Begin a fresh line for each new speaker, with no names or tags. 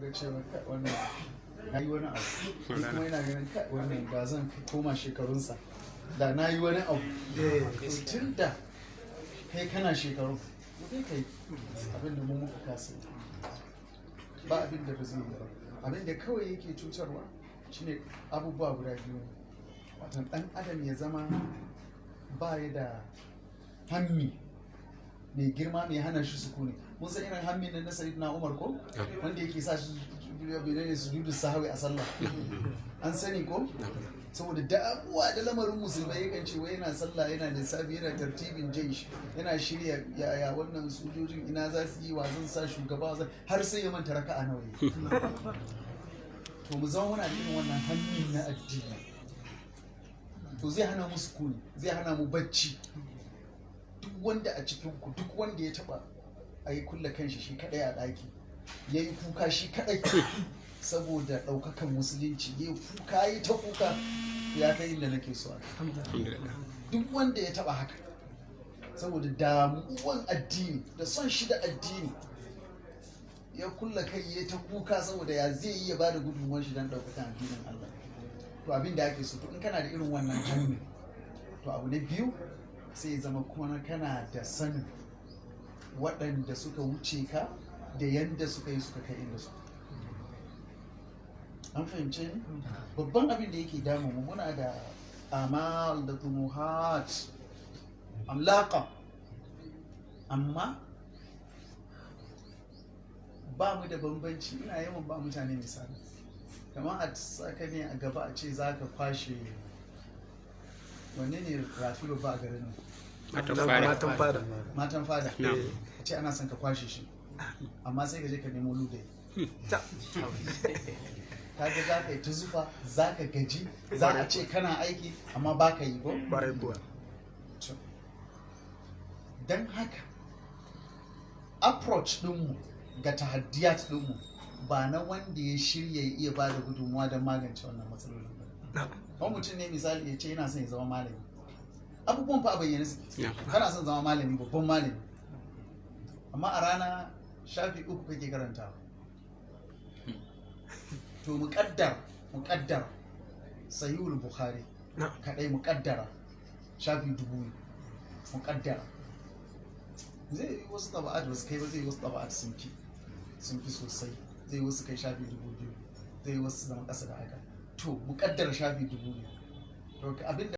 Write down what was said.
ga cewa wannan na yi wani abu kuma yana ganin wannan da zan koma shekarunsa da na yi wani abu tun da kai kana shekaru kai kai abin da mu muka kasa ba abin da ba zai yi ba abin da kawai yake cutarwa shine abubuwa guda biyu watan dan adam ya zama ba ya da hammi mai girma mai hana shi sukuni mun san irin hammi na sayyidina Umar ko wanda yake sa shi ne sujudu sahwi a sallah an sani ko saboda damuwa da lamarin musulmai yakan ce wai yana sallah yana lissafi yana tartibin jaish yana shirya yaya wannan sojojin ina za su yi wa zan sa shugaba har sai ya manta raka'a nawa to mu zama muna da irin wannan hannun na addini to zai hana mu sukuni zai hana mu bacci duk wanda a cikin ku duk wanda ya taba ayi kulle kanshi shi kadai a daki yayi kuka shi kadai saboda daukakan musulunci yayi kuka yayi ta kuka ya kai inda nake so duk wanda ya taba haka saboda damuwan addini da son shi da addini ya kulla kai ya ta kuka saboda ya zai yi ya bada gudunmuwar shi don daukakan addinin Allah to abin da ake so to in kana da irin wannan hannu to abu na biyu sai ya zama kuma kana da sanin waɗanda suka wuce ka da yanda suka yi suka kai inda su an fahimce ni babban abin da yake damu mu muna da amal da tumuhat amlaqa amma ba mu da bambanci ina yawan ba mutane misali kamar a saka ne a gaba a ce za ka kwashe wanne ne rafilo ba a garin nan matan fada a ce ana son ka kwashe shi amma sai ka je ka nemo ludai kaga za ka yi ta zufa za ka gaji za a ce kana aiki amma ba ka yi ko? don haka approach ɗinmu ga tahaddiyat ɗinmu ba na wanda ya shirya ya iya ba da gudunmuwa don magance wannan matsalolin ba. Wani mutum ne misali ya ce yana son ya zama malami. Abubuwan fa a bayyane su kana son zama malami babban malami. Amma a rana shafi 3 kake karantawa. To muƙaddar Sahihul Bukhari kadai muƙaddara shafi 1000 muƙaddara. Zai yi wasu taba'at ba su kai ba zai yi wasu taba'at sun fi sosai zai yi wasu kai shafi 2000 zai yi wasu zama ƙasa da haka to muƙaddara shafi 2000 to abinda